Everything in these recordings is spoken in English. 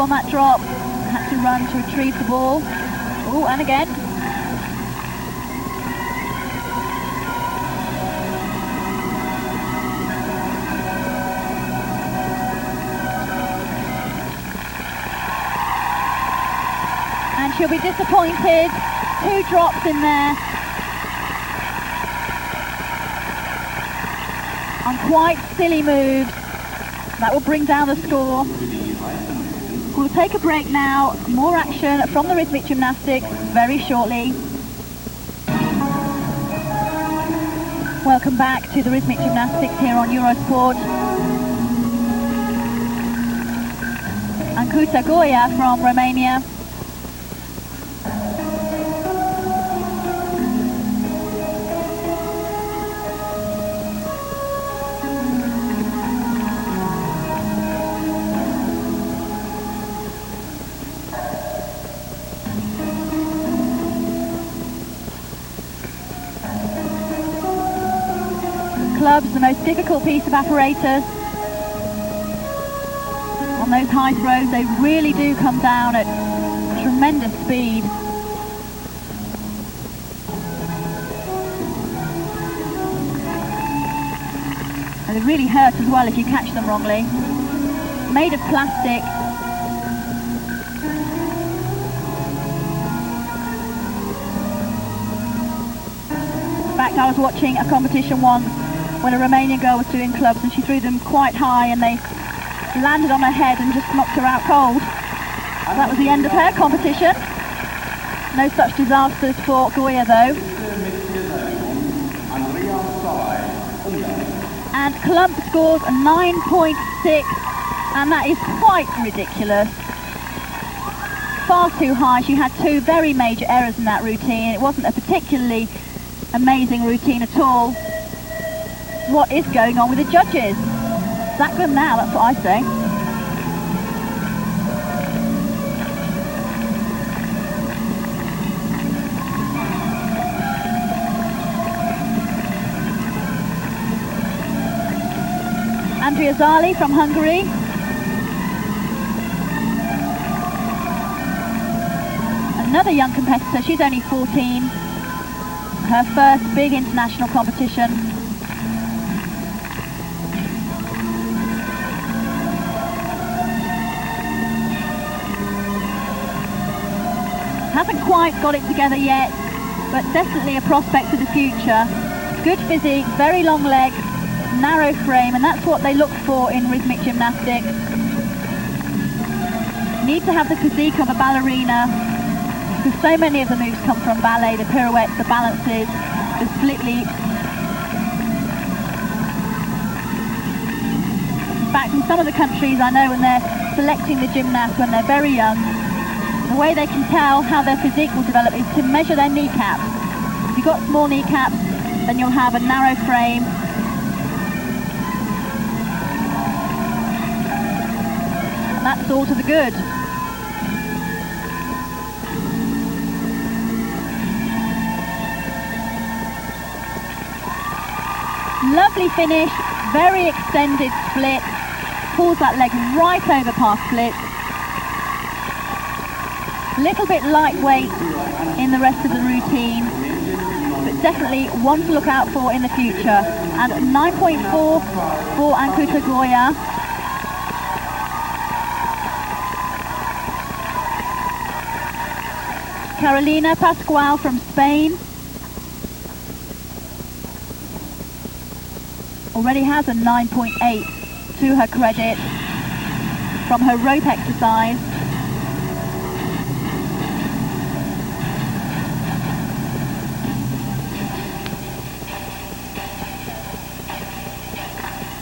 on that drop. Had to run to retrieve the ball. Oh, and again. And she'll be disappointed. 2 drops in there. On quite silly moves. That will bring down the score. We'll take a break now. More action from the rhythmic gymnastics very shortly. Welcome back to the rhythmic gymnastics here on Eurosport. Ancuta Goya from Romania. Clubs, the most difficult piece of apparatus. On those high throws, they really do come down at tremendous speed. And they really hurt as well if you catch them wrongly. Made of plastic. In fact, I was watching a competition once when a Romanian girl was doing clubs and she threw them quite high and they landed on her head and just knocked her out cold. That was the end of her competition. No such disasters for Goya though. And Klump scores a 9.6 and that is quite ridiculous. Far too high. She had 2 very major errors in that routine. It wasn't a particularly amazing routine at all. What is going on with the judges? Sack them now, that's what I say. Andrea Zali from Hungary. Another young competitor, she's only 14. Her first big international competition. Hasn't quite got it together yet, but definitely a prospect for the future. Good physique, very long legs, narrow frame, and that's what they look for in rhythmic gymnastics. Need to have the physique of a ballerina, because so many of the moves come from ballet, the pirouettes, the balances, the split leaps. In fact, in some of the countries I know when they're selecting the gymnasts when they're very young, the way they can tell how their physique will develop is to measure their kneecaps. If you've got small kneecaps, then you'll have a narrow frame. And that's all to the good. Lovely finish, very extended split. Pulls that leg right over past split. Little bit lightweight in the rest of the routine, but definitely one to look out for in the future. And 9.4 for Ancuta Goya. Carolina Pascual from Spain already has a 9.8 to her credit from her rope exercise.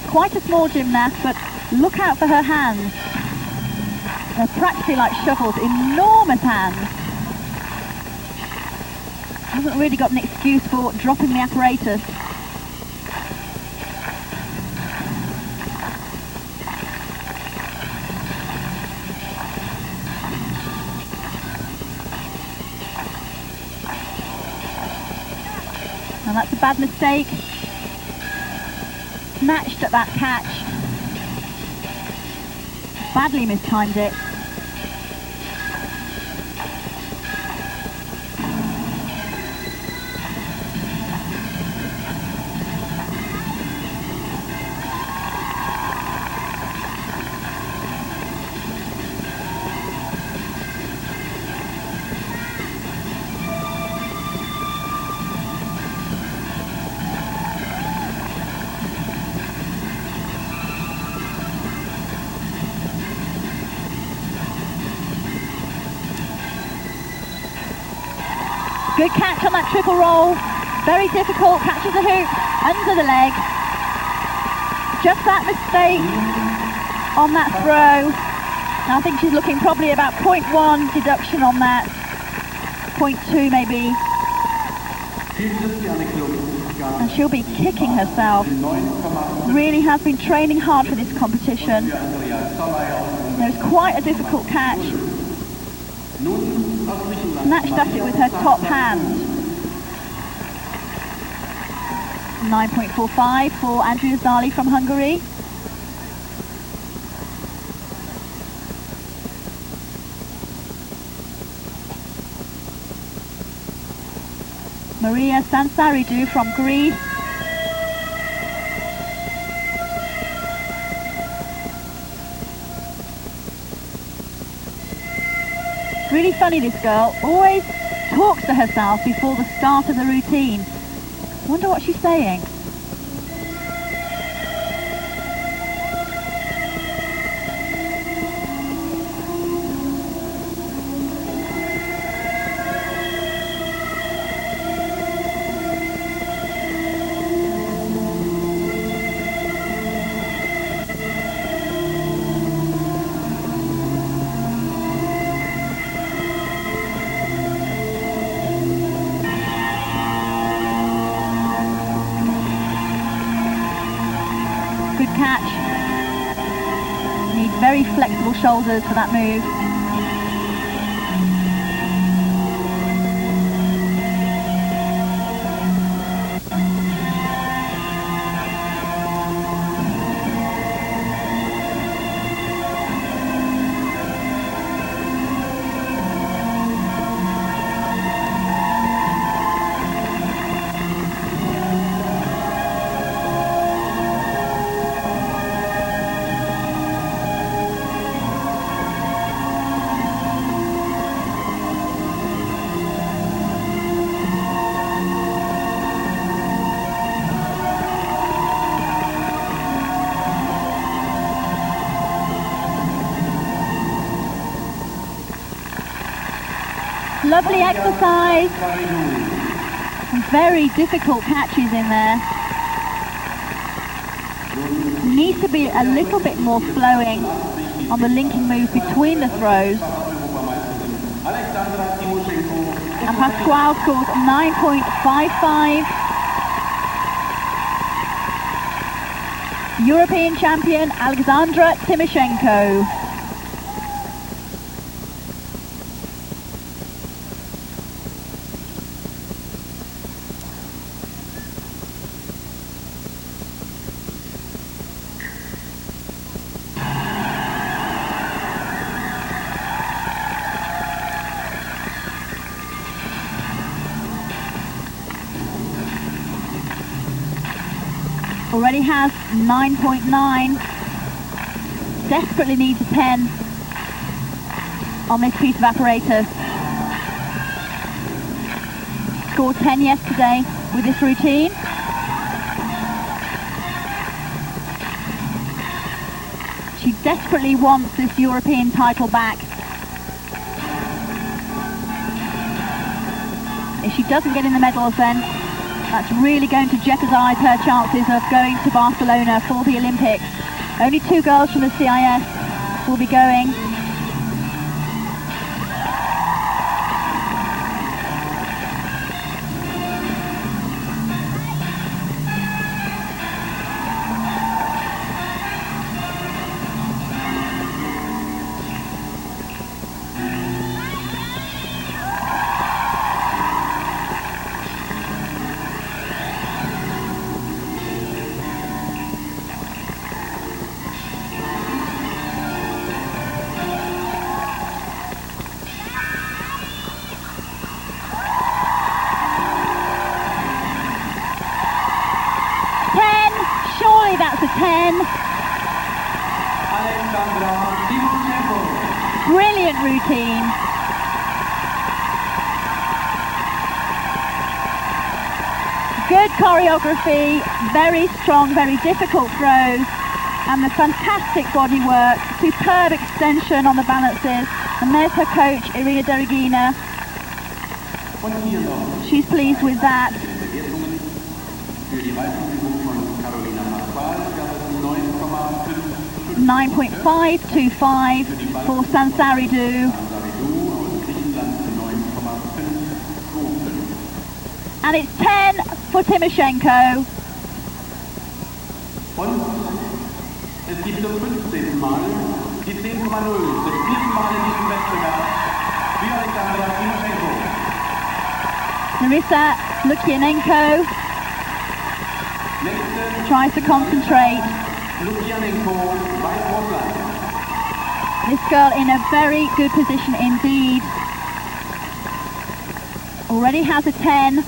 Quite a small gymnast, but look out for her hands. They're practically like shovels, enormous hands. Hasn't really got an excuse for dropping the apparatus. And that's a bad mistake. Snatched at that catch. Badly mistimed it. Good catch on that triple roll. Very difficult, catches the hoop under the leg. Just that mistake on that throw. And I think she's looking probably about 0.1 deduction on that. 0.2 maybe. And she'll be kicking herself. Really has been training hard for this competition. It was quite a difficult catch. Snatched at it with her top hand. 9.45 for Andrea Zali from Hungary. Maria Sansaridou from Greece. Really funny, this girl. Always talks to herself before the start of the routine. Wonder what she's saying. Catch. Needs very flexible shoulders for that move. Lovely exercise. Some very difficult catches in there. Needs to be a little bit more flowing on the linking move between the throws. And Pasquale scores 9.55. European champion Alexandra Timoshenko. Already has 9.9. Desperately needs a 10 on this piece of apparatus. Scored 10 yesterday with this routine. She desperately wants this European title back. If she doesn't get in the medals, then that's really going to jeopardise her chances of going to Barcelona for the Olympics. Only 2 girls from the CIS will be going. That's a 10. Brilliant routine. Good choreography, very strong, very difficult throws, and the fantastic body work, superb extension on the balances. And there's her coach, Irina Derigina. She's pleased with that. 9.525 for Sansaridou. And it's 10 for Timoshenko. Und es gibt zum 15. Mal die 10,0, zum 4. Mal in diesem Wettbewerb für Alexandra Timoshenko. Larissa Lukianenko tries to concentrate. Lukianenko, Weißrussland. This girl in a very good position indeed. Already has a 10.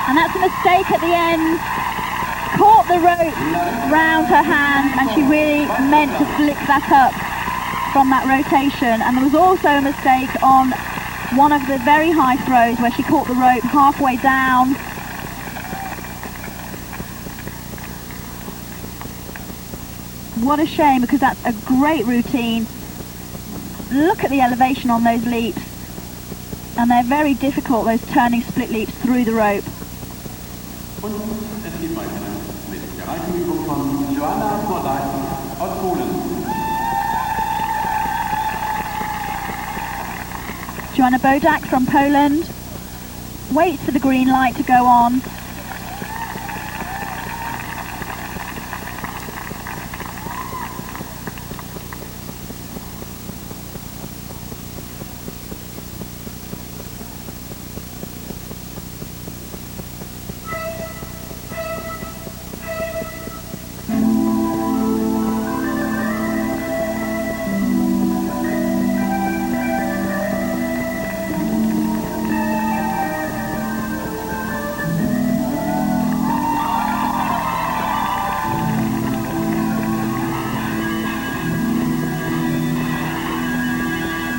And that's a mistake at the end. Caught the rope round her hand and she really meant to flick that up from that rotation. And there was also a mistake on one of the very high throws where she caught the rope halfway down. What a shame, because that's a great routine. Look at the elevation on those leaps. And they're very difficult, those turning split leaps through the rope. Und es geht weiter mit der Reifenübung von Joanna Bodaj aus Polen. Joanna Bodaj from Poland waits for the green light to go on.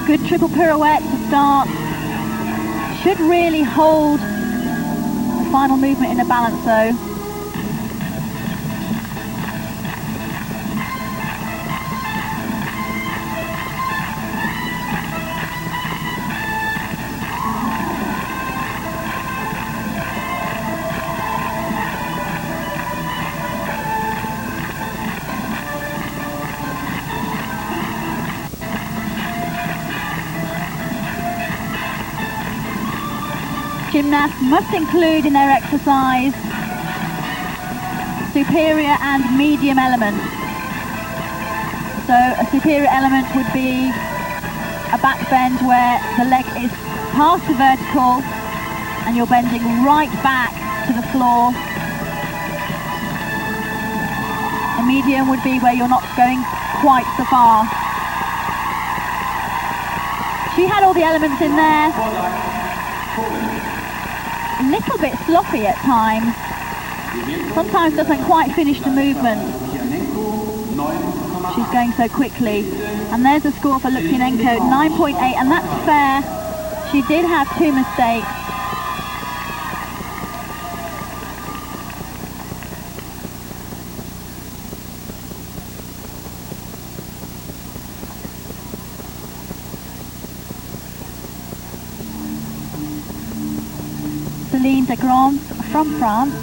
Good triple pirouette to start. Should really hold the final movement in a balance though. Gymnasts must include in their exercise superior and medium elements. So a superior element would be a back bend where the leg is past the vertical and you're bending right back to the floor. A medium would be where you're not going quite so far. She had all the elements in there. A little bit sloppy at times. Sometimes doesn't quite finish the movement. She's going so quickly. And there's a score for Lukianenko, 9.8, and that's fair. She did have 2 mistakes. Celine de Grand from France.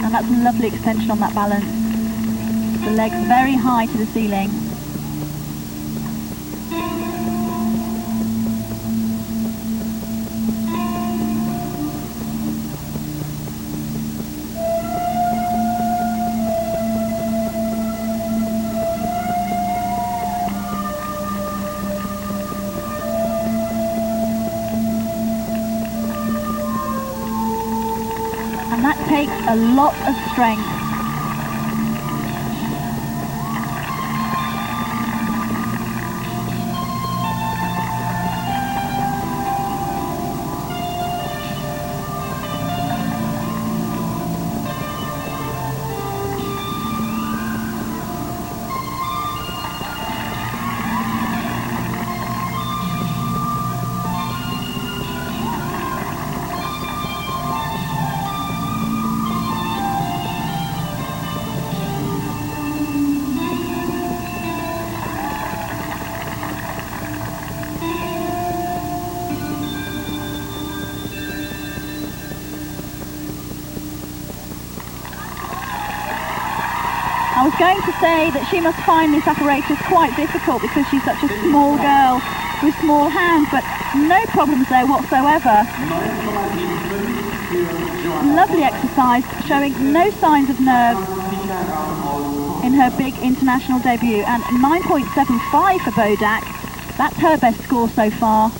And that's a lovely extension on that balance. The legs very high to the ceiling. And that takes a lot of strength. I was going to say that she must find this apparatus quite difficult because she's such a small girl with small hands, but no problems there whatsoever. Lovely exercise, showing no signs of nerves in her big international debut, and 9.75 for Bodak. That's her best score so far.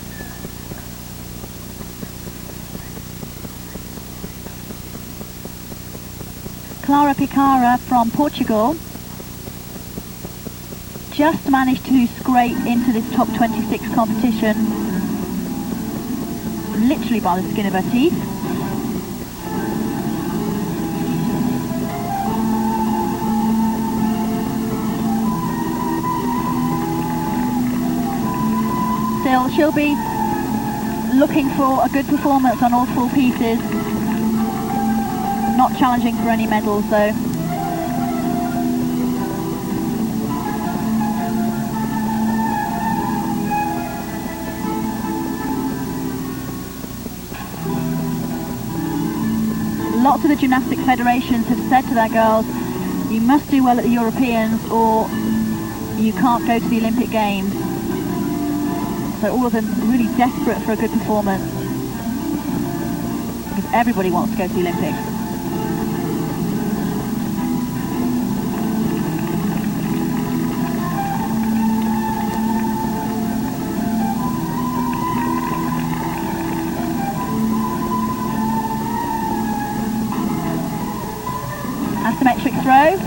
Clara Picara from Portugal just managed to scrape into this top 26 competition, literally by the skin of her teeth. Still, she'll be looking for a good performance on all 4 pieces. Not challenging for any medals though. Lots of the gymnastic federations have said to their girls, you must do well at the Europeans or you can't go to the Olympic Games. So all of them really desperate for a good performance, because everybody wants to go to the Olympics. Asymmetric throw.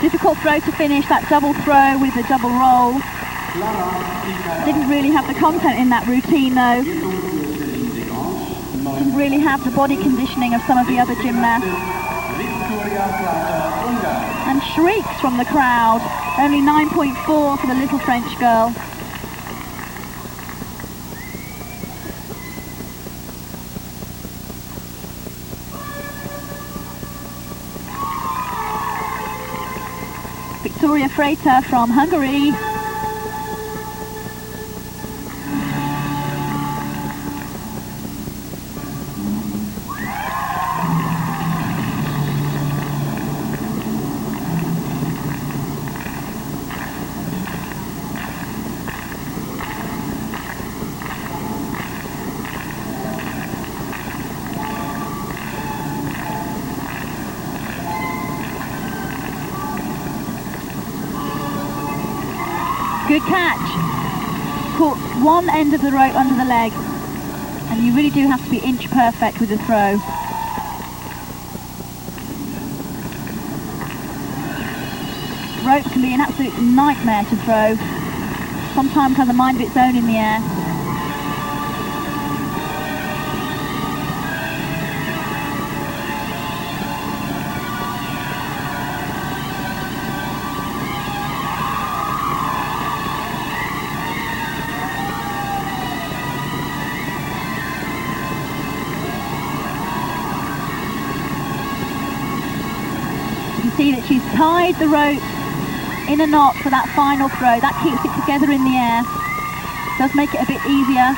Difficult throw to finish, that double throw with the double roll. Didn't really have the content in that routine though. Didn't really have the body conditioning of some of the other gymnasts. And shrieks from the crowd. Only 9.4 for the little French girl. Victoria Freita from Hungary. Good catch. Caught one end of the rope under the leg. And you really do have to be inch perfect with the throw. Rope can be an absolute nightmare to throw. Sometimes has a mind of its own in the air. You can see that she's tied the rope in a knot for that final throw. That keeps it together in the air. Does make it a bit easier.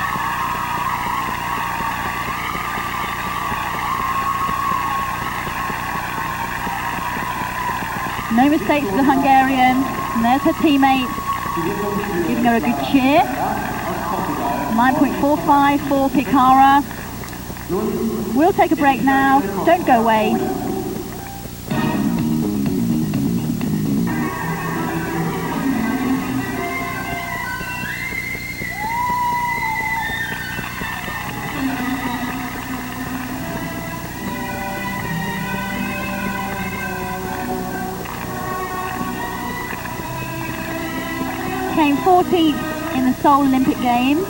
No mistakes for the Hungarian. And there's her teammate giving her a good cheer. 9.45 for Pikara. We'll take a break now. Don't go away. Came 14th in the Seoul Olympic Games,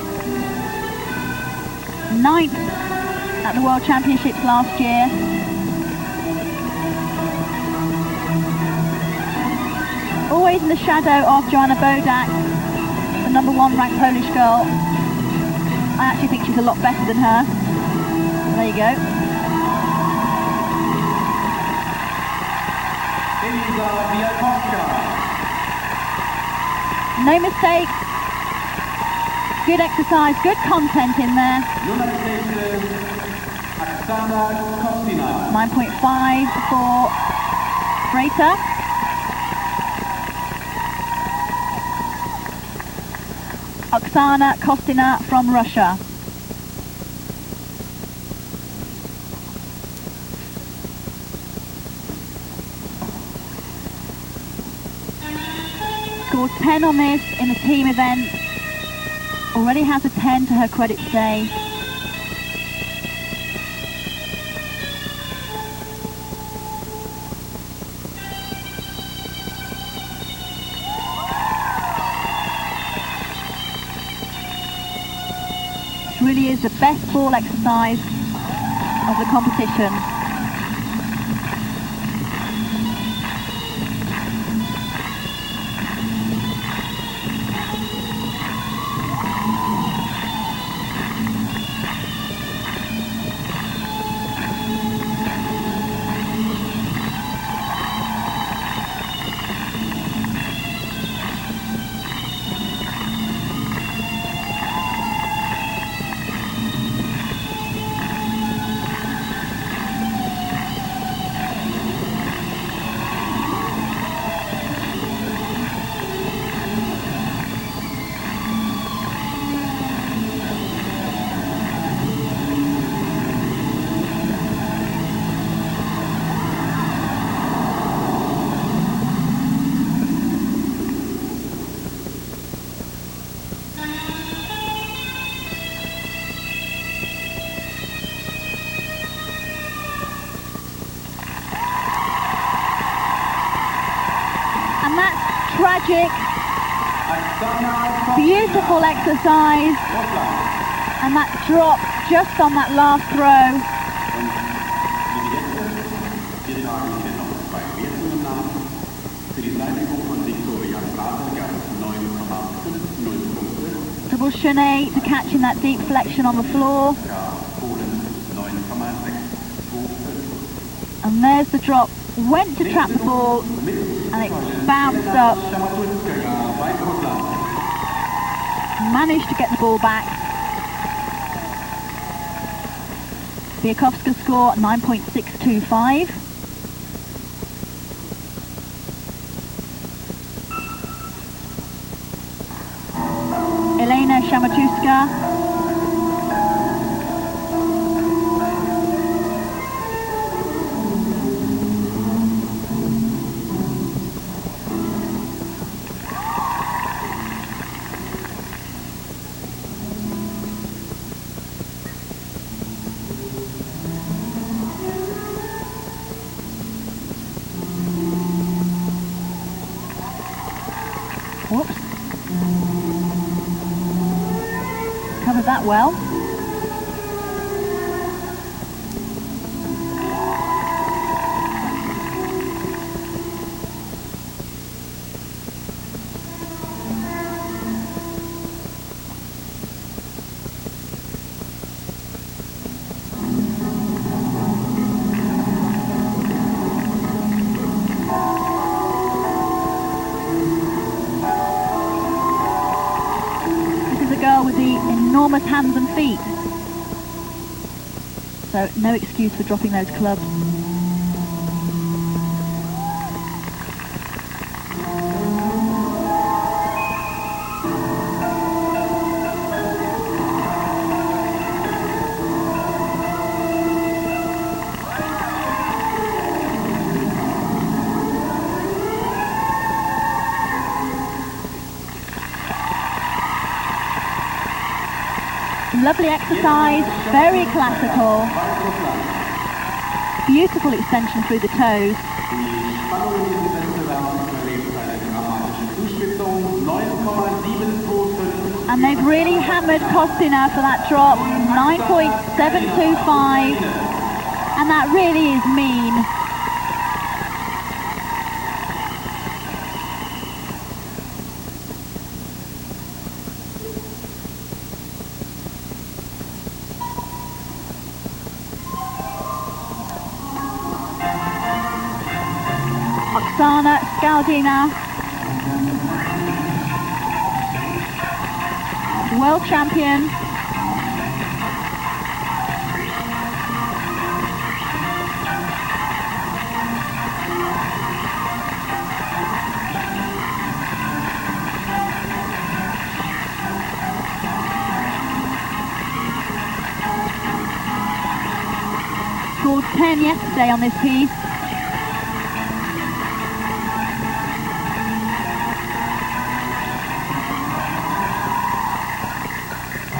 9th at the World Championships last year. Always in the shadow of Joanna Bodak, the #1 ranked Polish girl. I actually think she's a lot better than her. There you go. No mistakes. Good exercise, good content in there. 9.5 for Freighter. Oksana Kostina from Russia. Scored 10 on this in the team event. Already has a 10 to her credit today. This really is the best ball exercise of the competition. Tragic, beautiful exercise, and that drop just on that last throw. Double chaîné to catch in that deep flexion on the floor. And there's the drop. Went to trap the ball and it bounced up. Managed to get the ball back. Biakowska score 9.625. Elena Shamatuska. well. With the enormous hands and feet, so no excuse for dropping those clubs. Lovely exercise, very classical. Beautiful extension through the toes. And they've really hammered Kostina for that drop, 9.725. And that really is mean. Oksana Skaldina, world champion. Scored 10 yesterday on this piece.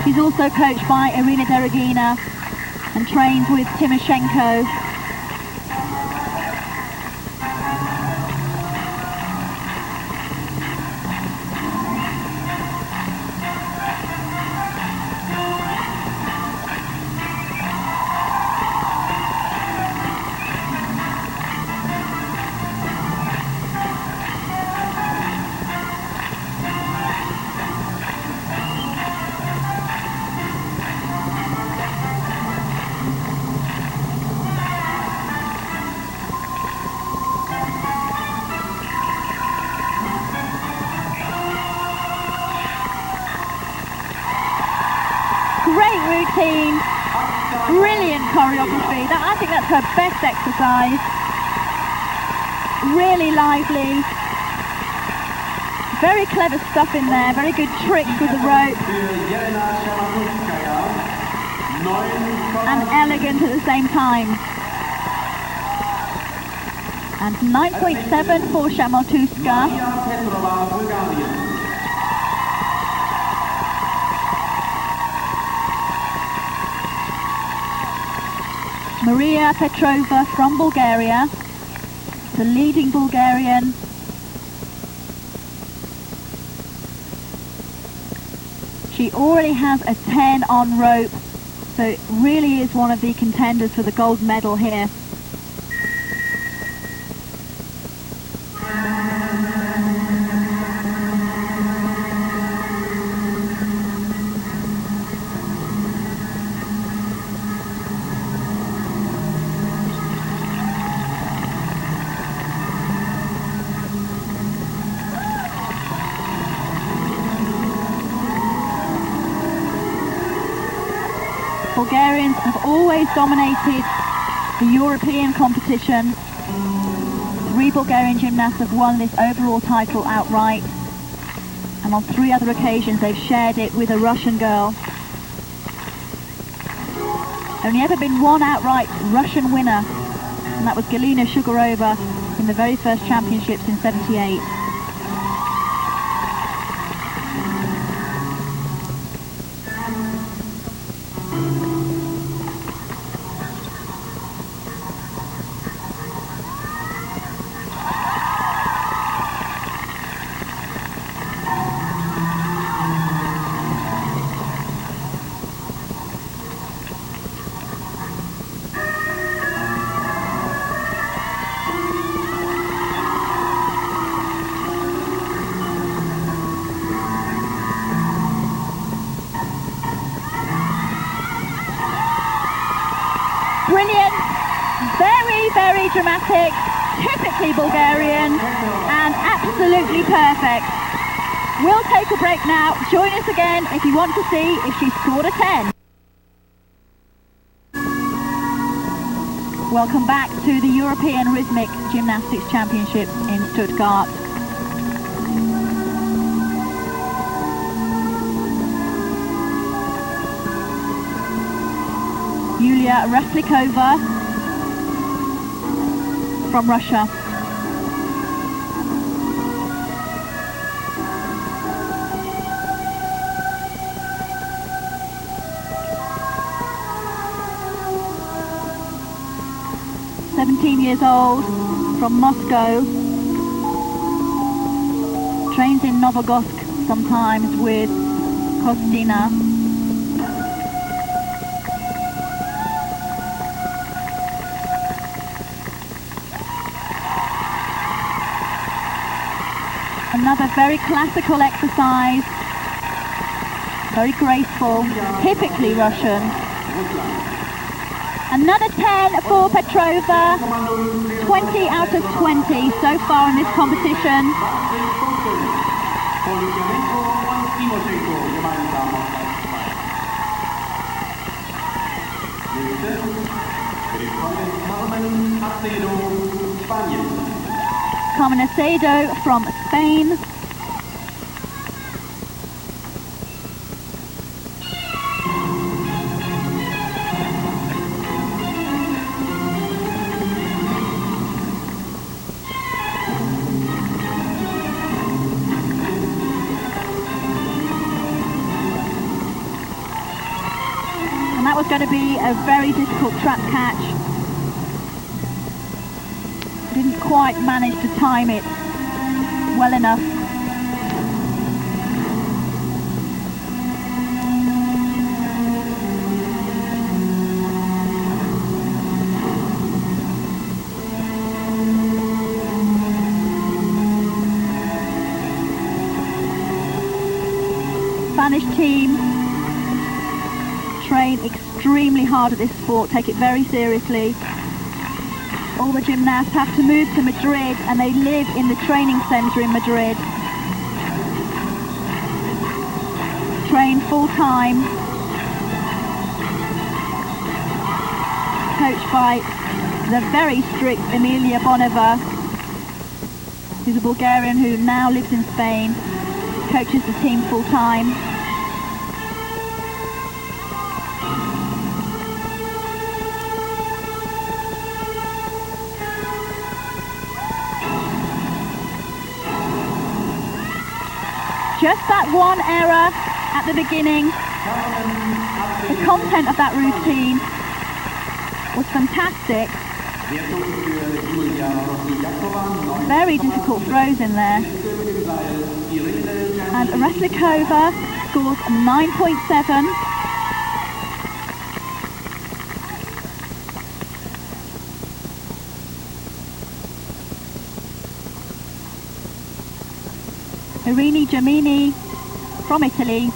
She's also coached by Irina Derogina and trains with Timoshenko. Great routine, brilliant choreography. I think that's her best exercise. Really lively. Very clever stuff in there, very good tricks with the rope. And elegant at the same time. And 9.7 for Shamotuska. Maria Petrova from Bulgaria, the leading Bulgarian. She already has a 10 on rope, so it really is one of the contenders for the gold medal here. Bulgarians have always dominated the European competition. 3 Bulgarian gymnasts have won this overall title outright, and on 3 other occasions they've shared it with a Russian girl. Only ever been one outright Russian winner, and that was Galina Shugarova in the very first championships in '78. very dramatic, typically Bulgarian, and absolutely perfect. We'll take a break now. Join us again if you want to see if she scored a 10. Welcome back to the European Rhythmic Gymnastics Championships in Stuttgart. Yulia Raslikova from Russia. Years old, from Moscow, trains in Novogorsk sometimes with Kostina. Another very classical exercise, very graceful, typically Russian. Another 10 for Petrova, 20 out of 20 so far in this competition. Carmen Acedo from Spain. Was going to be a very difficult trap catch. Didn't quite manage to time it well enough. Spanish team train extremely hard at this sport, take it very seriously. All the gymnasts have to move to Madrid and they live in the training centre in Madrid. Train full time. Coached by the very strict Emilia Boneva, who's a Bulgarian who now lives in Spain, coaches the team full time. Just that one error at the beginning. The content of that routine was fantastic. Very difficult throws in there. And Raslikova scores 9.7. Irini Giamini from Italy.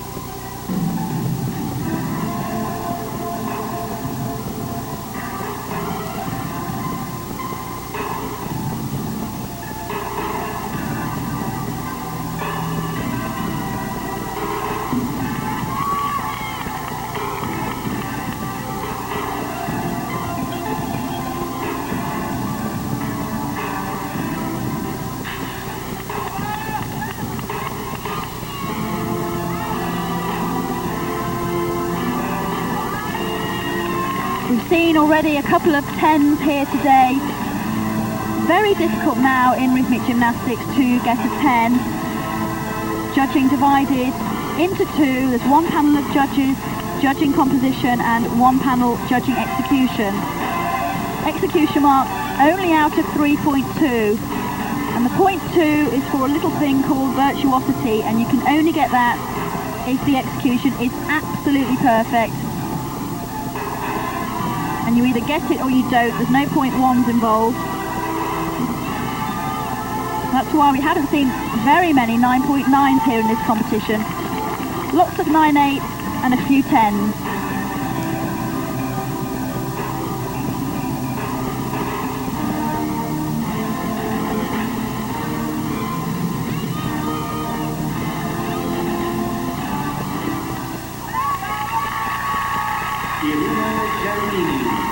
We've seen already a couple of 10s here today. Very difficult now in rhythmic gymnastics to get a 10. Judging divided into two. There's one panel of judges judging composition and one panel judging execution. Execution marks only out of 3.2. And the 0.2 is for a little thing called virtuosity, and you can only get that if the execution is absolutely perfect. And you either get it or you don't. There's no 0.1s involved. That's why we haven't seen very many 9.9s here in this competition. Lots of 9.8s and a few 10s.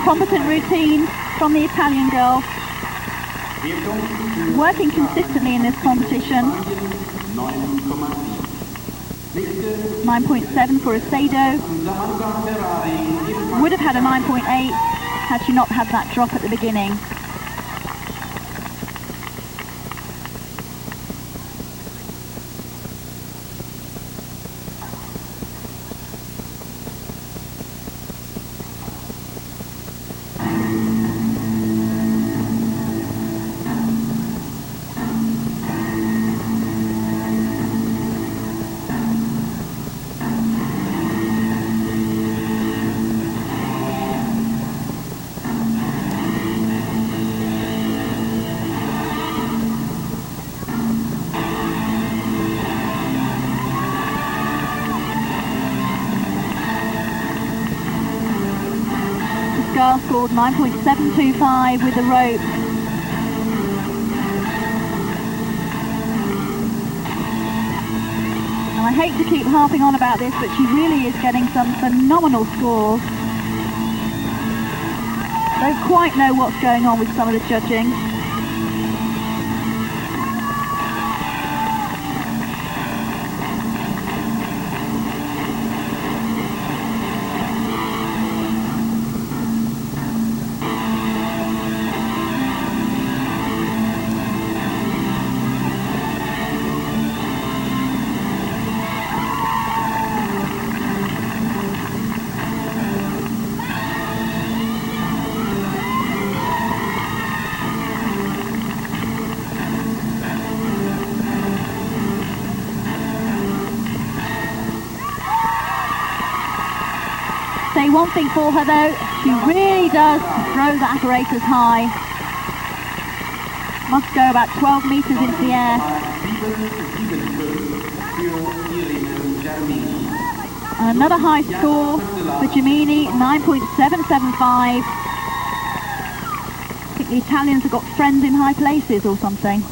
competent routine from the Italian girl, working consistently in this competition. 9.7 for Acedo. Would have had a 9.8 had she not had that drop at the beginning. Scored 9.725 with the rope. And I hate to keep harping on about this, but she really is getting some phenomenal scores. Don't quite know what's going on with some of the judging. Say one thing for her though, she really does throw the apparatus high. Must go about 12 metres into the air. And another high score for Gemini, 9.775. I think the Italians have got friends in high places or something.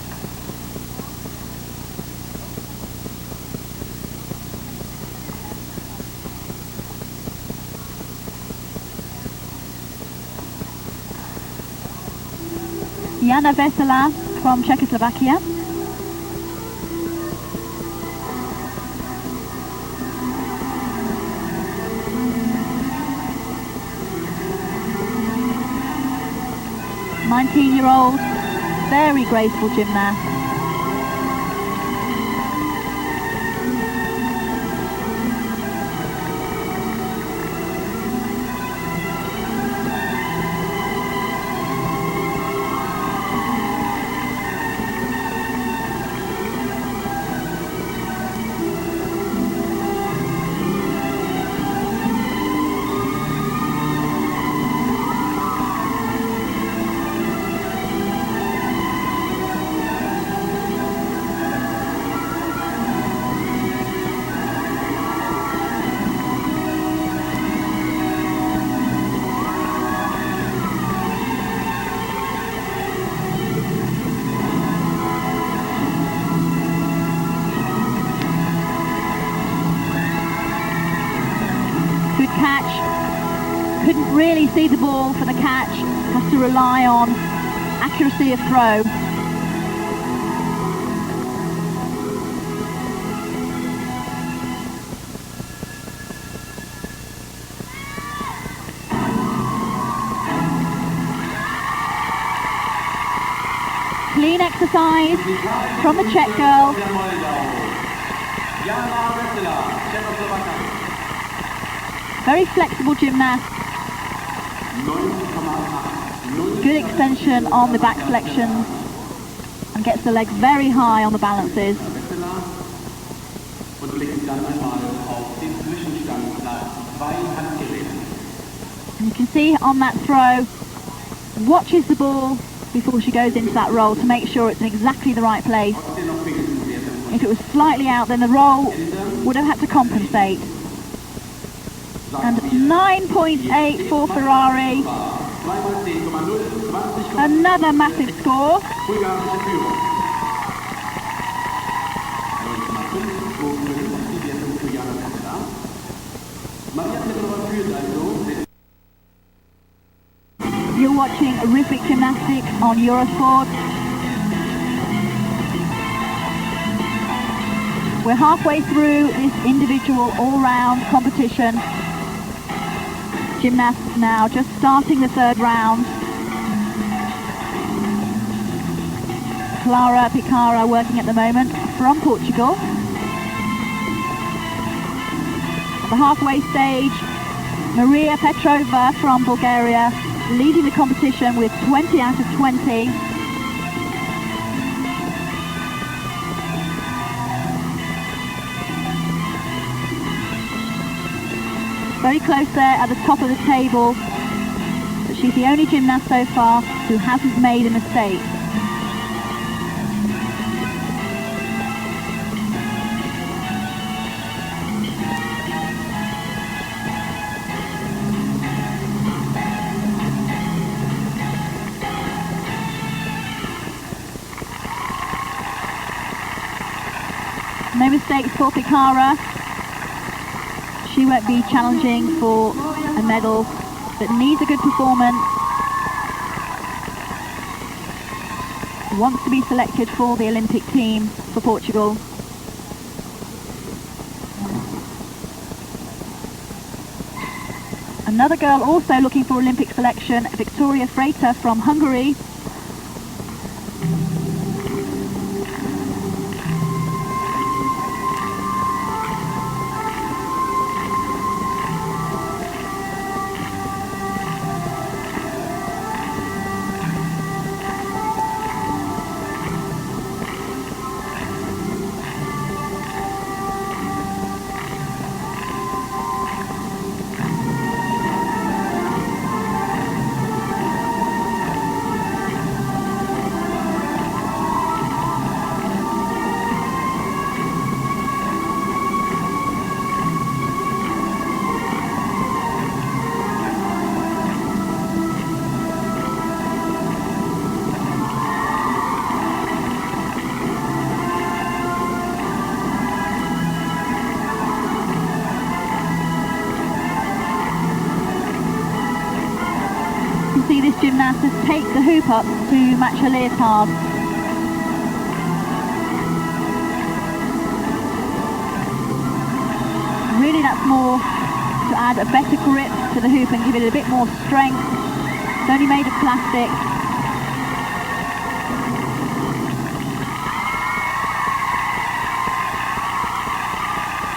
Jana Vesela from Czechoslovakia. "19-year-old, very graceful gymnast. Couldn't really see the ball for the catch, has to rely on accuracy of throw. Clean exercise from the Czech girl. Very flexible gymnast. Good extension on the back flexions and gets the legs very high on the balances. And you can see on that throw, watches the ball before she goes into that roll to make sure it's in exactly the right place. If it was slightly out, then the roll would have had to compensate. And 9.8 for Ferrari. Another massive score. rhythmic gymnastics on Eurosport. We're halfway through this individual all-round competition. Gymnasts now just starting the third round. Clara Picara working at the moment from Portugal. At the halfway stage, Maria Petrova from Bulgaria leading the competition with 20 out of 20. Very close there at the top of the table, but she's the only gymnast so far who hasn't made a mistake. No mistakes for Picara. She won't be challenging for a medal, but needs a good performance. Wants to be selected for the Olympic team for Portugal. Another girl also looking for Olympic selection, Victoria Freita from Hungary. See this gymnast has taped the hoop up to match her leotard. Really that's more to add a better grip to the hoop and give it a bit more strength. It's only made of plastic.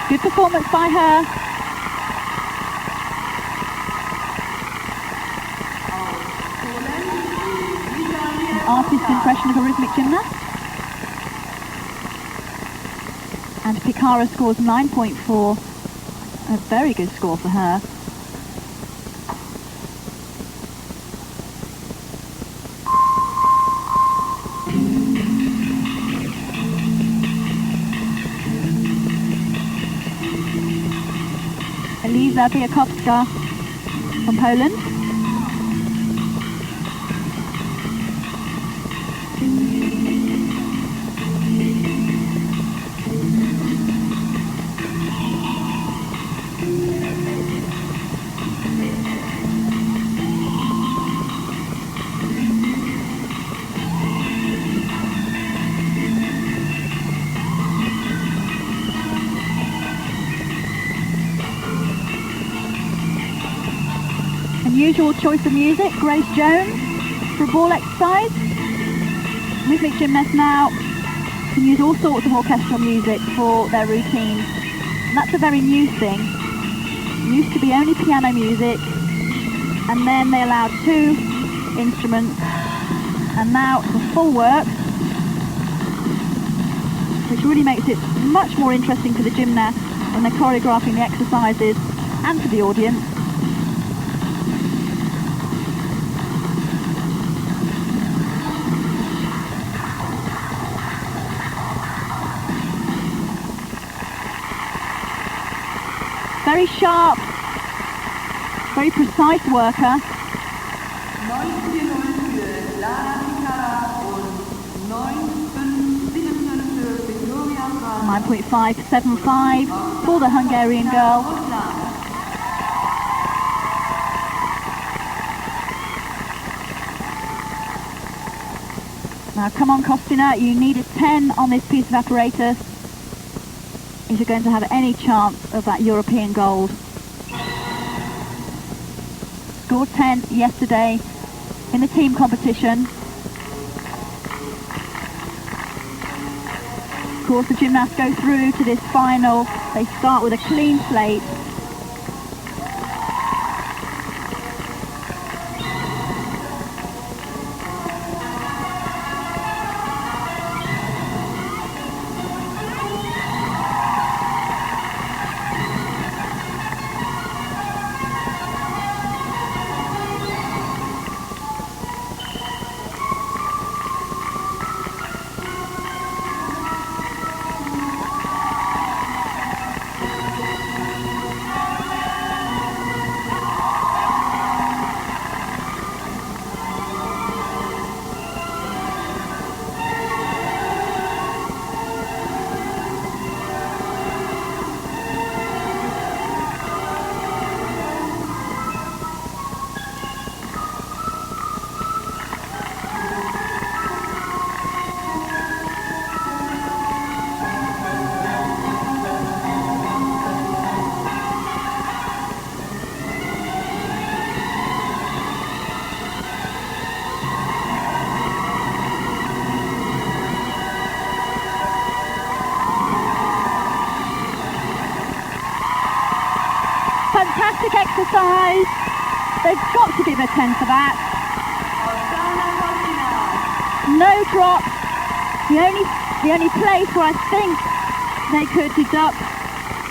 Good performance by her. Artist's impression of a rhythmic gymnast. And Picara scores 9.4, a very good score for her. Eliza Biakowska from Poland. Unusual choice of music, Grace Jones for a ball exercise. Rhythmic gymnasts now can use all sorts of orchestral music for their routines. And that's a very new thing. It used to be only piano music, and then they allowed 2 instruments, and now the full work, which really makes it much more interesting for the gymnasts when they're choreographing the exercises and for the audience. Very sharp, very precise worker. 9.575 for the Hungarian girl. Now come on Kostina, you need a 10 on this piece of apparatus if you're going to have any chance of that European gold. Scored 10 yesterday in the team competition. Of course the gymnasts go through to this final. They start with a clean slate. Fantastic exercise. They've got to give a 10 for that. No drop. The only place where I think they could deduct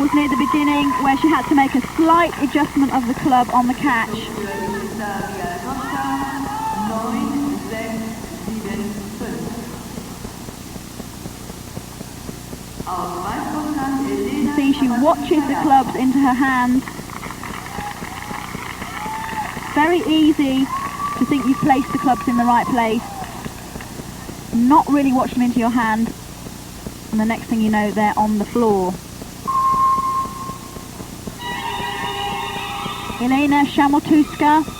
was near the beginning, where she had to make a slight adjustment of the club on the catch. You see, she watches the clubs into her hand. Very easy to think you've placed the clubs in the right place. Not really watch them into your hand. And the next thing you know, they're on the floor. Elena Shamotuska.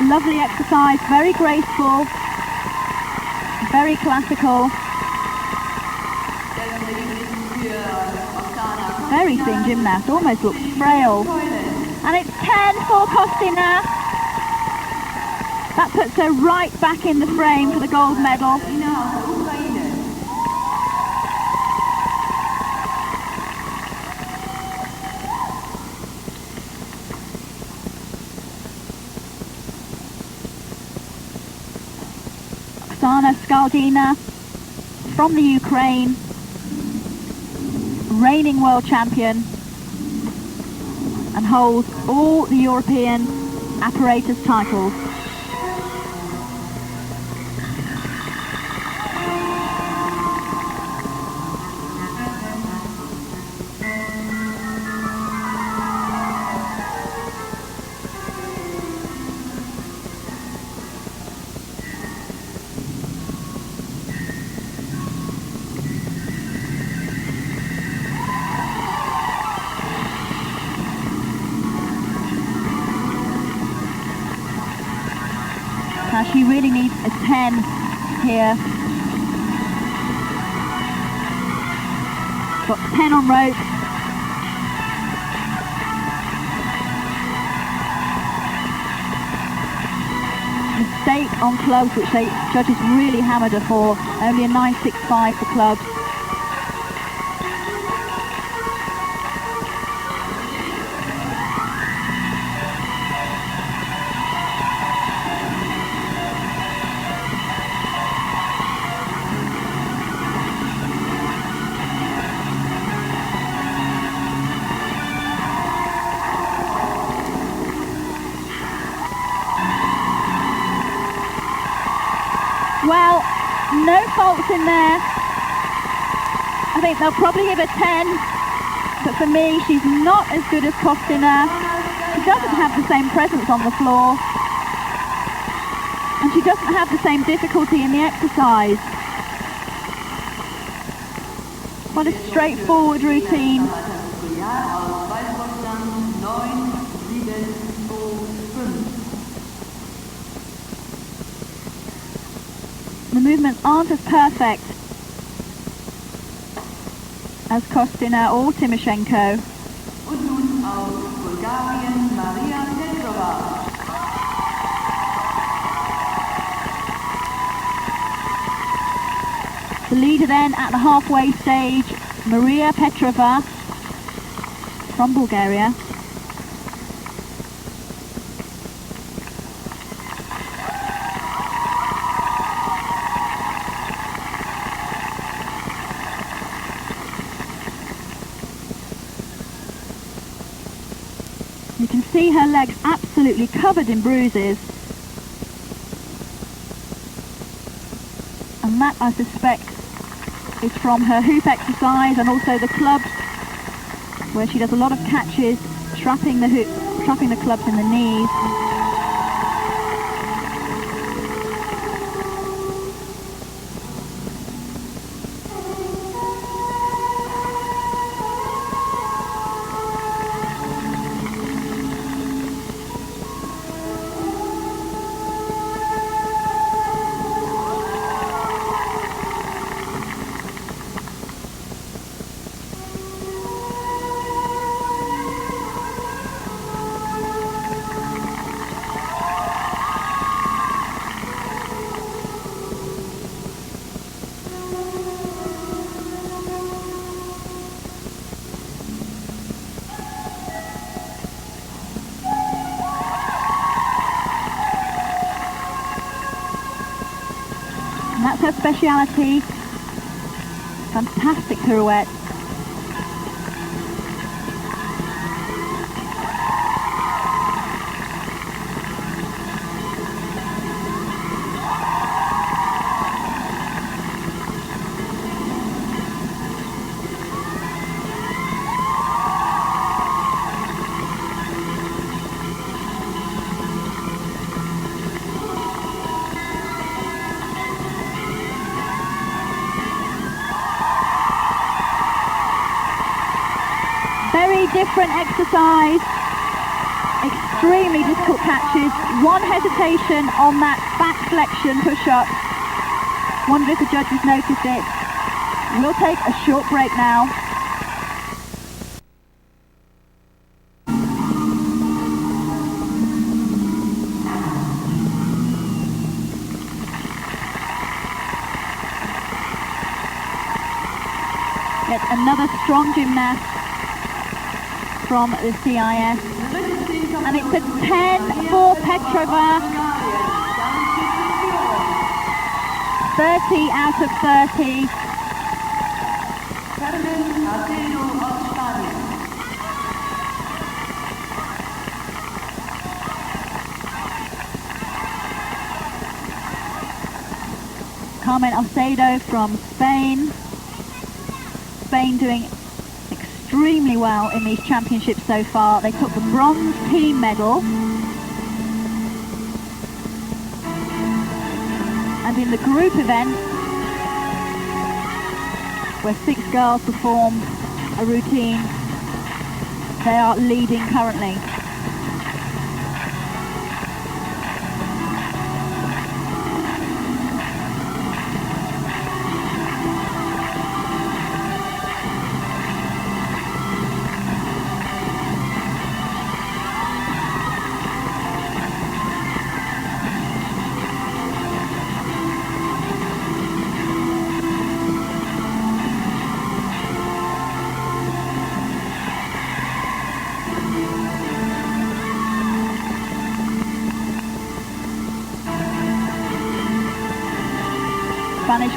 Lovely exercise, very graceful, very classical. Very thin gymnast, almost looks frail. And it's 10 for Kostina. That puts her right back in the frame for the gold medal. Oksana Skaldina from the Ukraine, reigning world champion, and holds all the European apparatus titles. really needs a 10 here. Got 10 on rope. Mistake on clubs, which the judges really hammered her for. Only a 9.65 for clubs. Well, no faults in there. I think they'll probably give her 10, but for me, she's not as good as Kostina. She doesn't have the same presence on the floor, and she doesn't have the same difficulty in the exercise. Quite a straightforward routine. The movements aren't as perfect as Kostina or Timoshenko. The leader then at the halfway stage, Maria Petrova from Bulgaria. You can see her legs absolutely covered in bruises. And that, I suspect, is from her hoop exercise and also the clubs, where she does a lot of catches, trapping the clubs in the knees. That's her speciality. Fantastic pirouette. Very different exercise, extremely difficult catches, one hesitation on that back flexion push-up. Wonder if the judges noticed it. We'll take a short break now. Yet another strong gymnast from the CIS, and it's a 10 for Petrova, 30 out of 30. Carmen Alcedo from Spain. Spain doing extremely well in these championships so far. They took the bronze team medal, and in the group event, where 6 girls performed a routine, they are leading currently.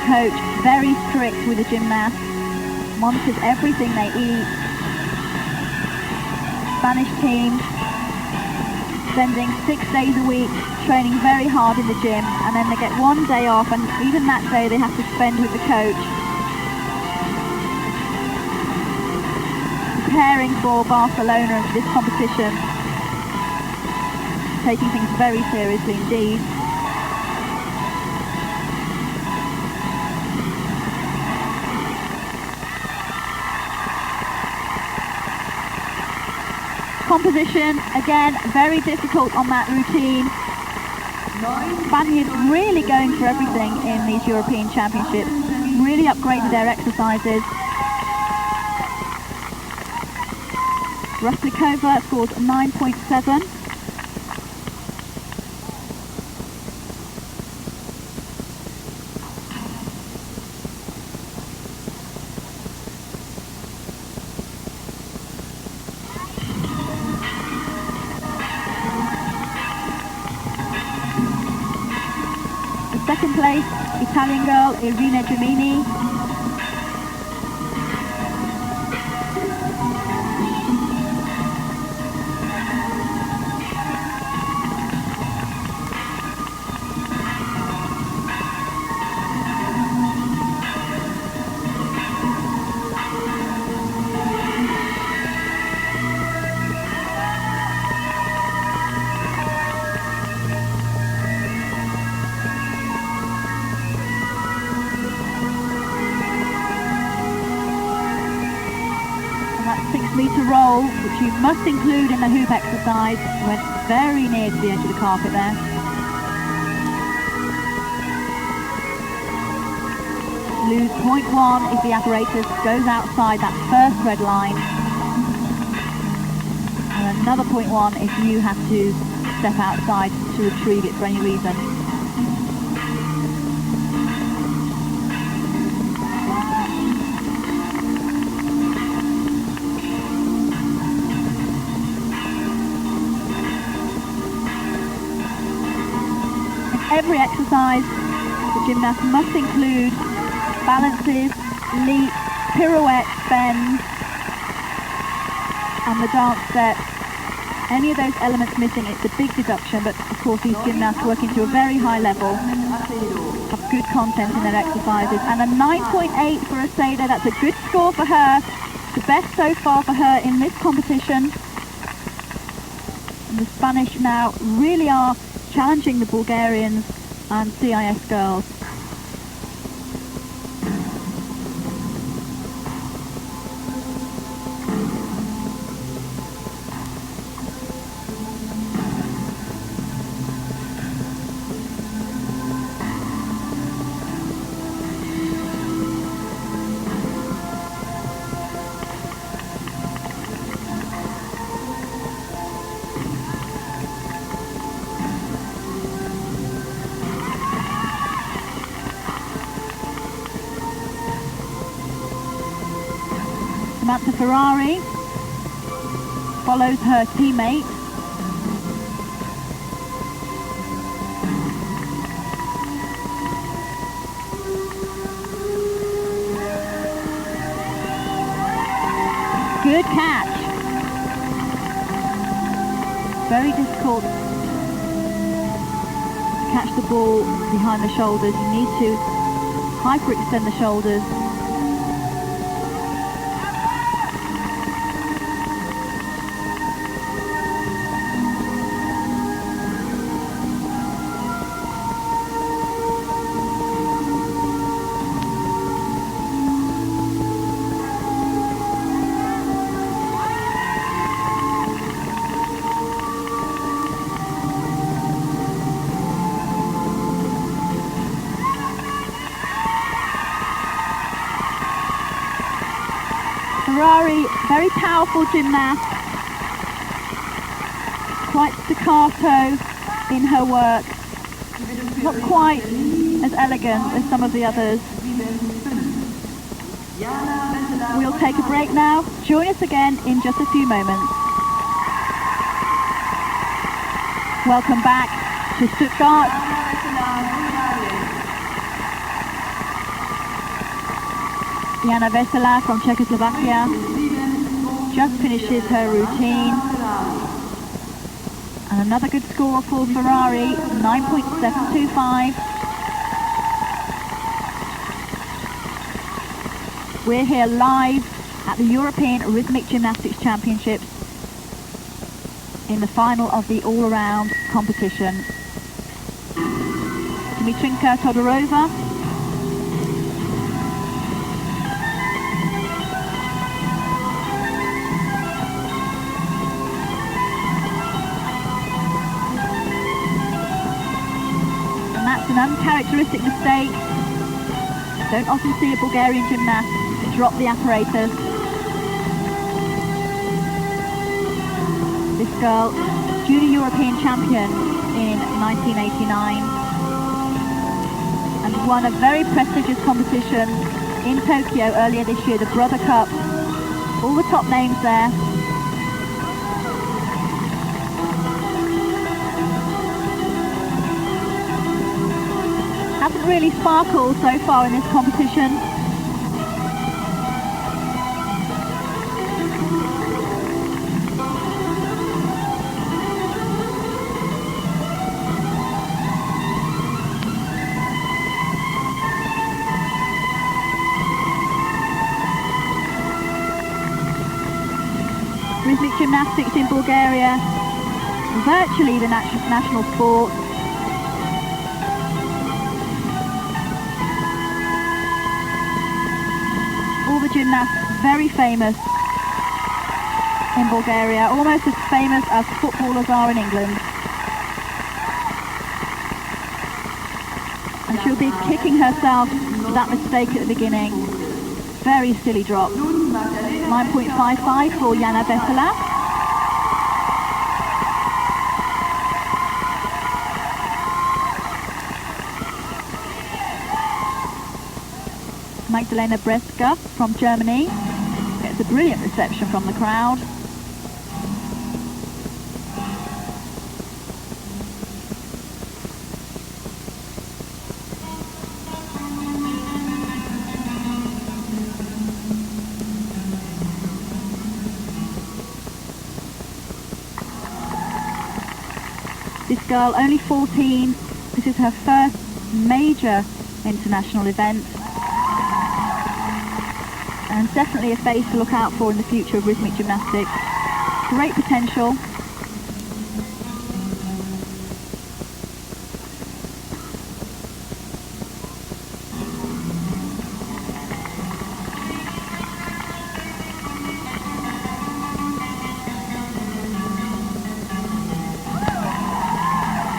coach, very strict with the gymnasts, monitors everything they eat. Spanish team spending 6 days a week training very hard in the gym, and then they get 1 day off, and even that day they have to spend with the coach, preparing for Barcelona and for this competition, taking things very seriously indeed. Composition, again, very difficult on that routine. Spaniards really going for everything in these European Championships, really upgraded their exercises. Ruslikova scores 9.7. Second place, Italian girl Irina Gemini. Meter roll, which you must include in the hoop exercise. Went very near to the edge of the carpet there. Lose 0.1 if the apparatus goes outside that first red line, and another 0.1 if you have to step outside to retrieve it for any reason. Every exercise, the gymnast must include balances, leaps, pirouettes, bends, and the dance steps. Any of those elements missing, it's a big deduction, but of course these gymnasts working to a very high level have good content in their exercises. And a 9.8 for Acedo, that's a good score for her, the best so far for her in this competition. And the Spanish now really are challenging the Bulgarians and CIS girls. Samantha Ferrari follows her teammate. Good catch. Very difficult to catch the ball behind the shoulders. You need to hyperextend the shoulders. Ferrari, very powerful gymnast, quite staccato in her work, not quite as elegant as some of the others. We'll take a break now. Join us again in just a few moments. Welcome back to Stuttgart. Jana Vesela from Czechoslovakia just finishes her routine. And another good score for Ferrari, 9.725. We're here live at the European Rhythmic Gymnastics Championships in the final of the all-around competition. Dmitrinka Todorova. And that's an uncharacteristic mistake. Don't often see a Bulgarian gymnast drop the apparatus. This girl, junior European champion in 1989 and won a very prestigious competition in Tokyo earlier this year, the Brother Cup. All the top names there. Hasn't really sparkled so far in this competition. Rhythmic gymnastics in Bulgaria, virtually the national sport. All the gymnasts very famous in Bulgaria, almost as famous as footballers are in England. And she'll be kicking herself for that mistake at the beginning. Very silly drop. 9.55 for Jana Vesela. Magdalena Breska from Germany gets a brilliant reception from the crowd. This girl, only 14, this is her first major international event. And definitely a face to look out for in the future of rhythmic gymnastics. Great potential.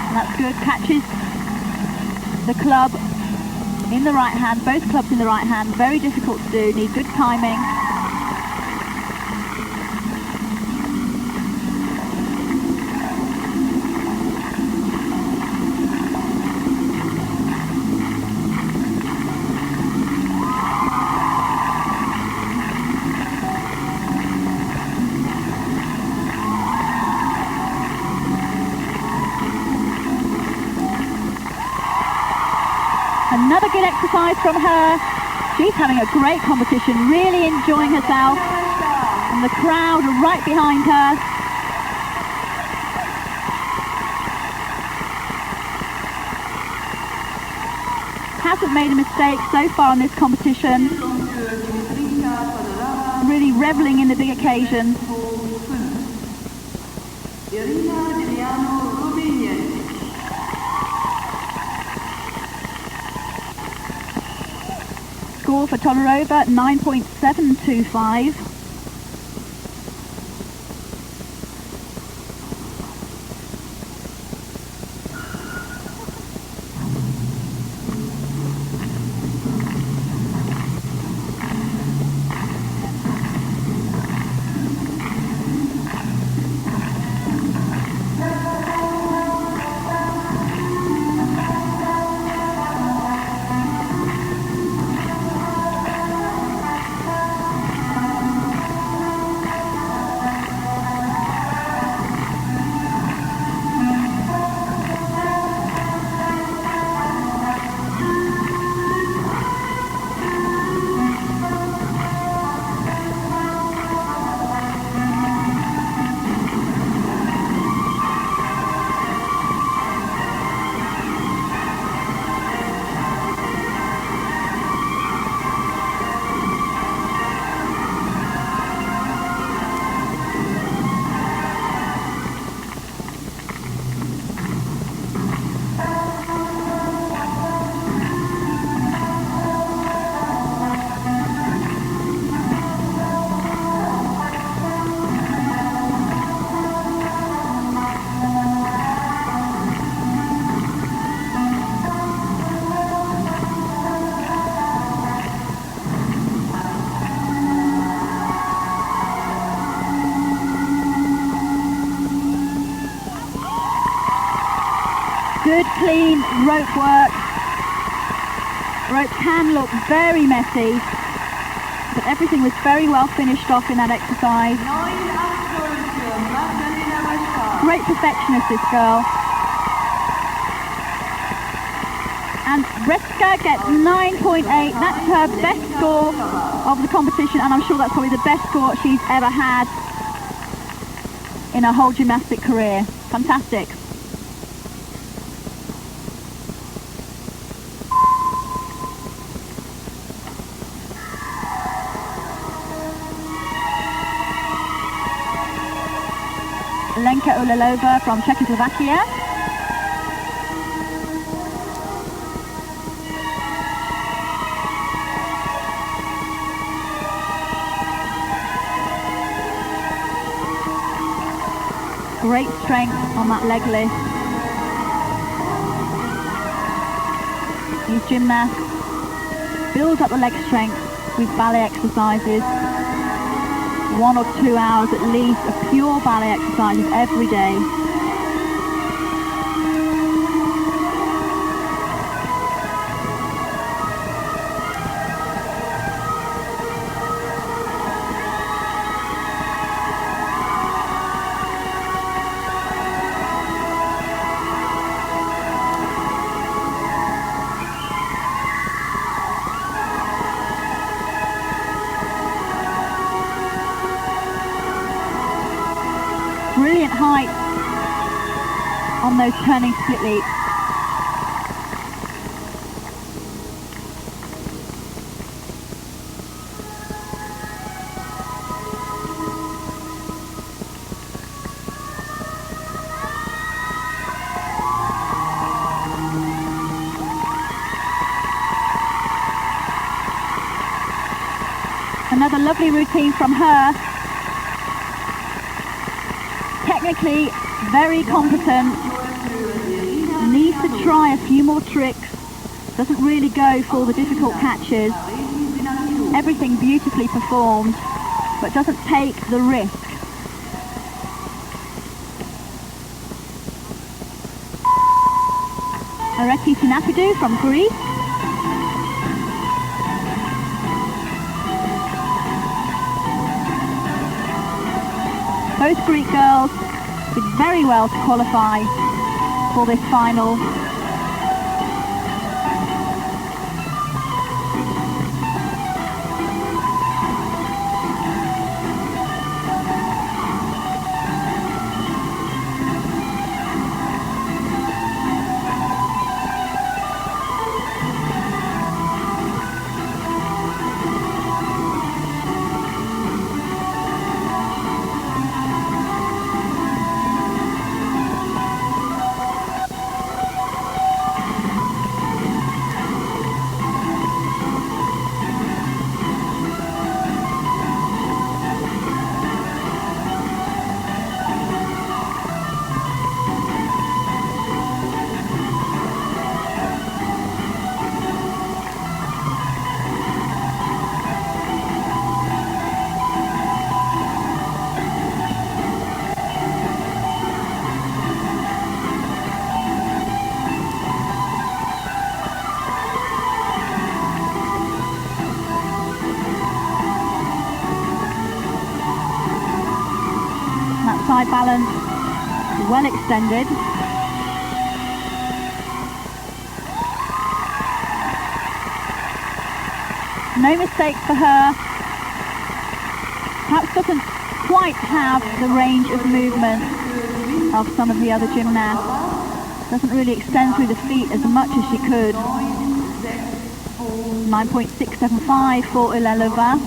And that's good, catches the club in the right hand, both clubs in the right hand, very difficult to do, need good timing. Another good exercise from her. She's having a great competition, really enjoying herself. And the crowd are right behind her. Hasn't made a mistake so far in this competition. Really reveling in the big occasion. Score for Todorova, 9.725. Good, clean rope work. Rope can look very messy, but everything was very well finished off in that exercise. Great perfectionist, this girl. And Reska gets 9.8. That's her best score of the competition, and I'm sure that's probably the best score she's ever had in her whole gymnastic career. Fantastic. Lenka Ulalova from Czechoslovakia. Great strength on that leg lift. These gymnasts build up the leg strength with ballet exercises. 1 or 2 hours at least of pure ballet exercises every day. Brilliant height on those turning split leaps. Another lovely routine from her. Technically very competent, needs to try a few more tricks, doesn't really go for the difficult catches, everything beautifully performed, but doesn't take the risk. Areti Sinapidou from Greece. Both Greek girls did very well to qualify for this final. Side balance well extended. No mistakes for her. Perhaps doesn't quite have the range of movement of some of the other gymnasts. Doesn't really extend through the feet as much as she could. 9.675 for Ulalova.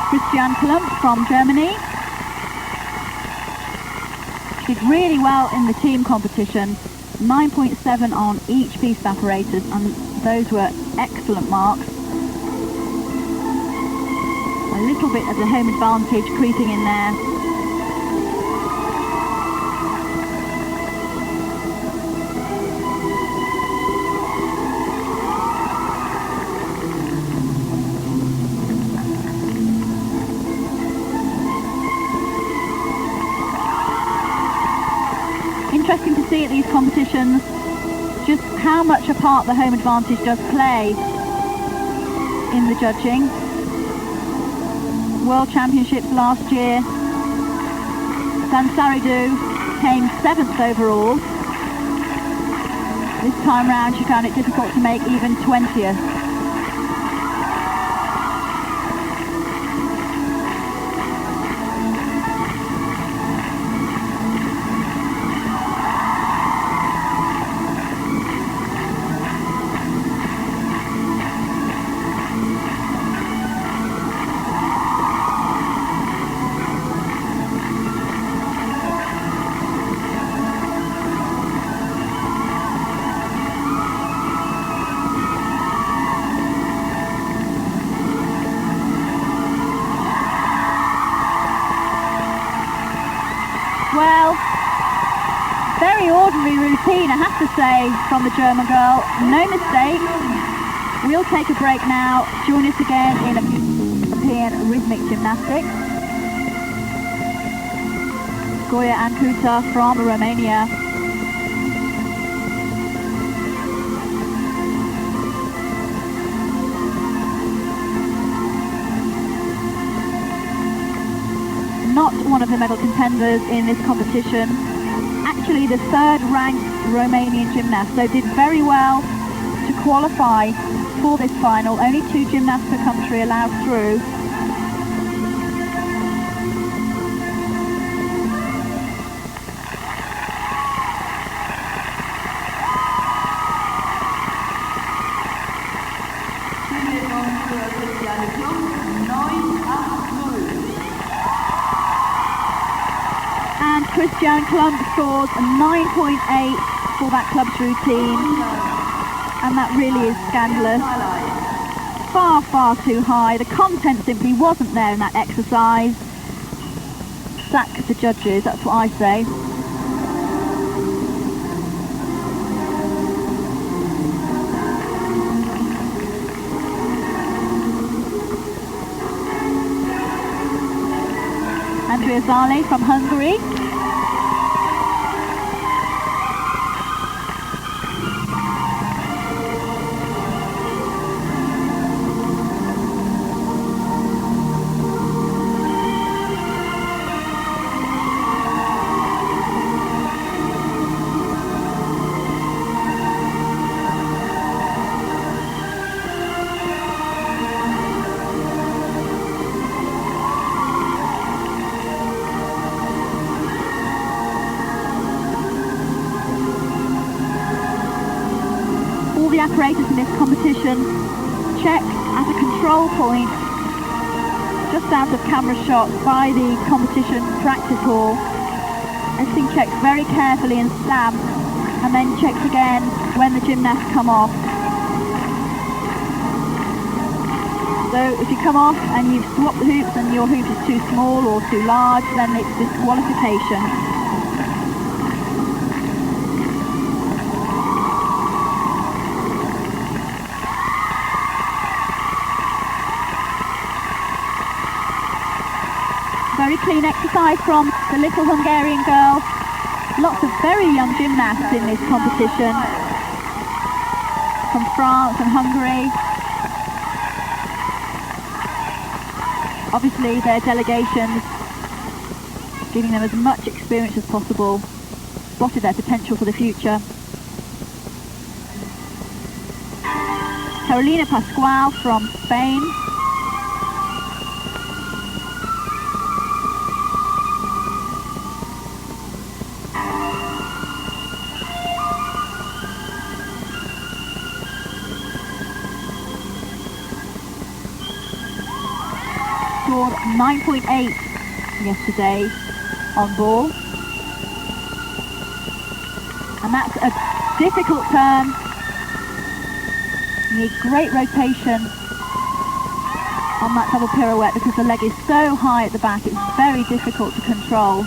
Christian Klump from Germany. She did really well in the team competition. 9.7 on each piece of apparatus, and those were excellent marks. A little bit of the home advantage creeping in there. see at these competitions just how much a part the home advantage does play in the judging. World Championships last year, Sansaridu came 7th overall. This time round she found it difficult to make even 20th. Well, very ordinary routine, I have to say, from the German girl. No mistakes. We'll take a break now. Join us again in a European rhythmic gymnastics. Goya and Kuta from Romania. Not one of the medal contenders in this competition. Actually the 3rd ranked Romanian gymnast, so did very well to qualify for this final. Only 2 gymnasts per country allowed through. And Christian Klump scores a 9.8 for that club's routine, and that really is scandalous. Far, far too high. The content simply wasn't there in that exercise. Sack the judges, that's what I say. Andrea Zale from Hungary. The apparatus in this competition checked at a control point just out of camera shot by the competition practice hall. Everything checked very carefully and stamped, and then checked again when the gymnasts come off. So if you come off and you've swapped the hoops and your hoop is too small or too large, then it's disqualification. Very clean exercise from the little Hungarian girl. Lots of very young gymnasts in this competition, from France and Hungary. Obviously their delegations giving them as much experience as possible, spotted their potential for the future. Carolina Pascual from Spain. Scored 9.8 yesterday on ball, and that's a difficult turn. You need great rotation on that double pirouette because the leg is so high at the back, it's very difficult to control.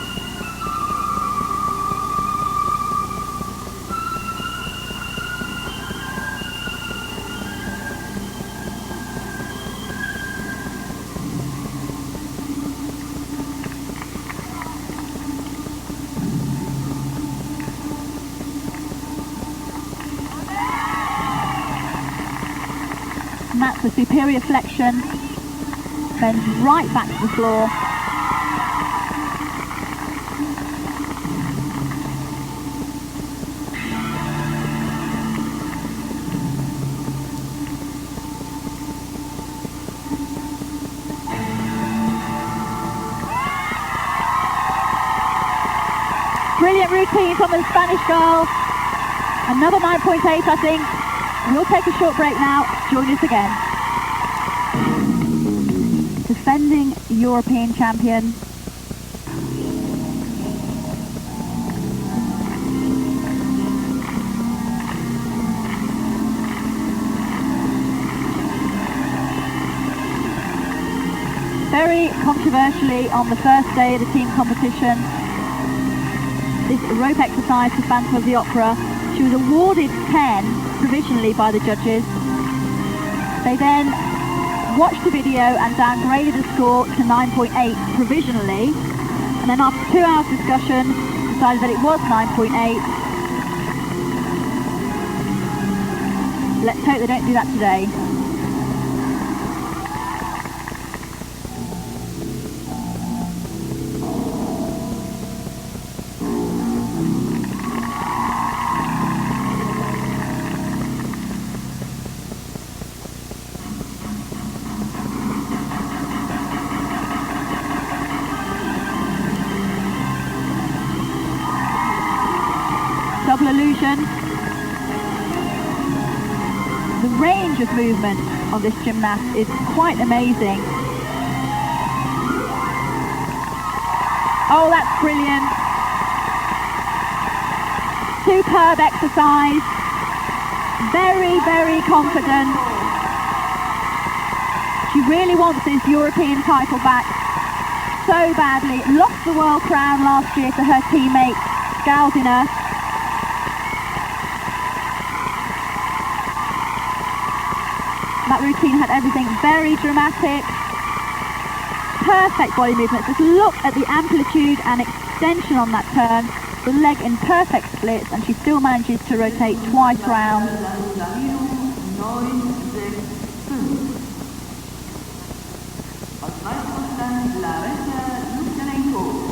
that's the superior flexion. Bends right back to the floor. Brilliant routine from the Spanish girl. Another 9.8, I think. We'll take a short break now. Join us again. Defending European champion. Very controversially on the first day of the team competition, this rope exercise to Phantom of the Opera, she was awarded 10 provisionally by the judges. They then watched the video and downgraded the score to 9.8 provisionally, and then after 2 hours discussion decided that it was 9.8. Let's hope they don't do that today. Double illusion. The range of movement of this gymnast is quite amazing. Oh, that's brilliant. Superb exercise. Very, very confident. She really wants this European title back so badly. Lost the world crown last year to her teammate, Galdiner. That routine had everything very dramatic, perfect body movements. Just look at the amplitude and extension on that turn, the leg in perfect splits, and she still manages to rotate twice round.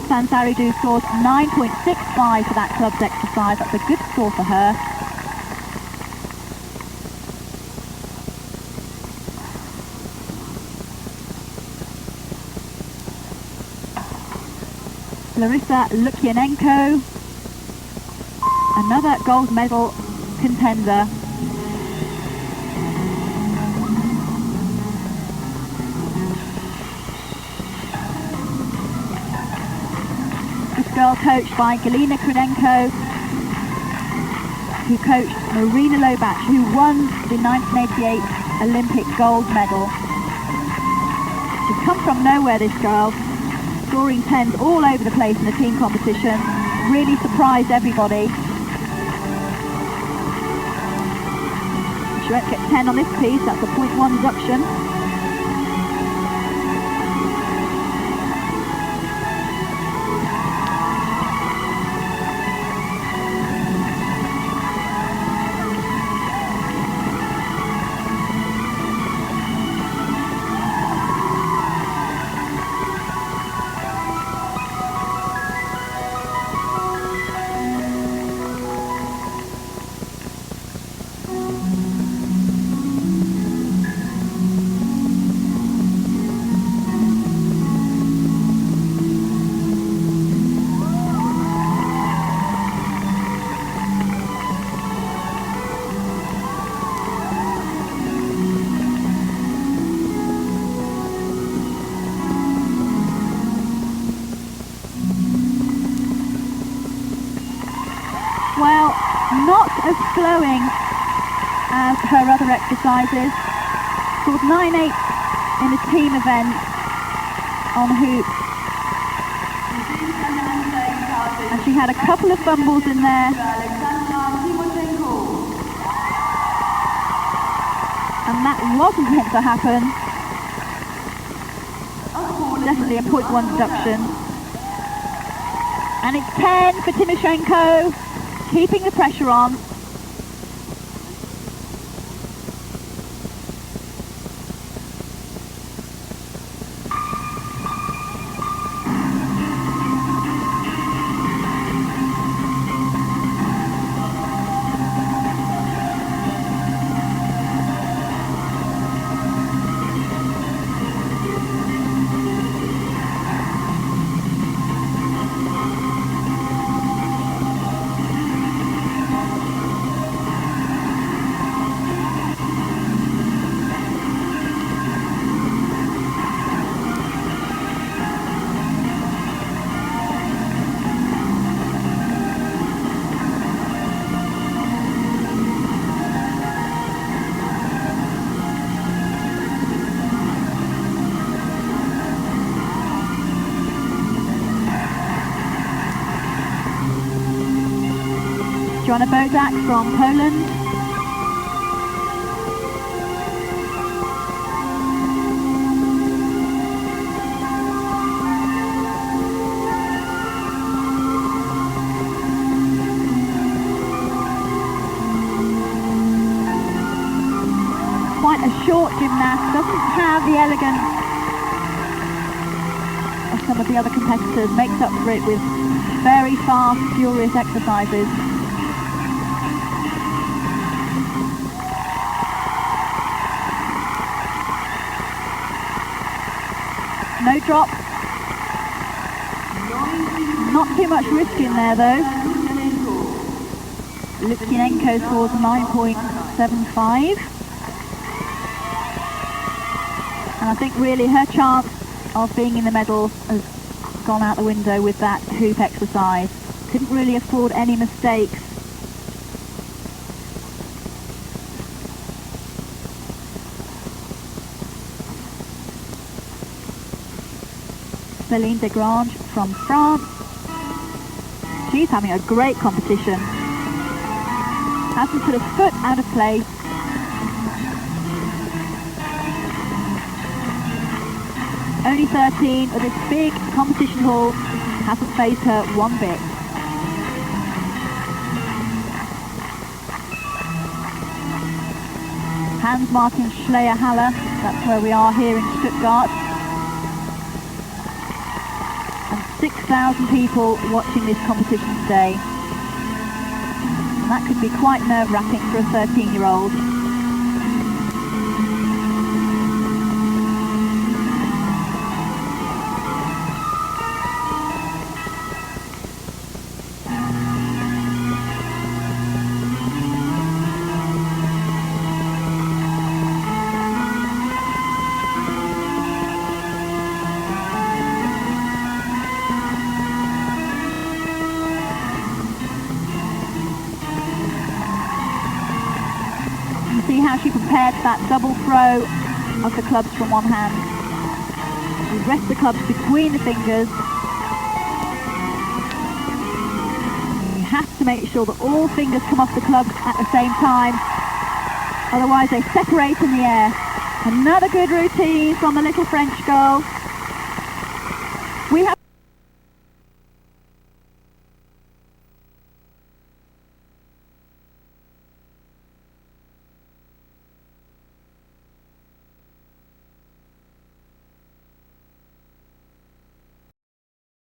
Sansaridu scores 9.65 for that club's exercise. That's a good score for her. Larissa Lukyanenko, another gold medal contender. This girl coached by Galina Krenenko, who coached Marina Lobach, who won the 1988 Olympic gold medal. She's come from nowhere, this girl. Scoring 10s all over the place in the team competition, really surprised everybody. She won't get 10 on this piece, that's a 0.1 deduction. Well, not as flowing as her other exercises. Scored 9.8 in the team event on hoops. And she had a couple of fumbles in there. And that wasn't meant to happen. Definitely a 0.1 deduction. And it's 10 for Timoshenko. Keeping the pressure on. Joanna Bodak from Poland. Quite a short gymnast, doesn't have the elegance of some of the other competitors, makes up for it with very fast, furious exercises. No drop. Not too much risk in there though. Litvinenko scores 9.75. And I think really her chance of being in the medal has gone out the window with that hoop exercise. Couldn't really afford any mistakes. Céline Desgrange from France. She's having a great competition. Hasn't put a foot out of place. Only 13, but this big competition hall hasn't phased her one bit. Hans-Martin Schleierhalle, that's where we are here in Stuttgart. And 6,000 people watching this competition today. And that could be quite nerve-wracking for a 13-year-old. See how she prepared that double throw of the clubs from one hand. You rest the clubs between the fingers. You have to make sure that all fingers come off the clubs at the same time, otherwise they separate in the air. Another good routine from the little French girl. We have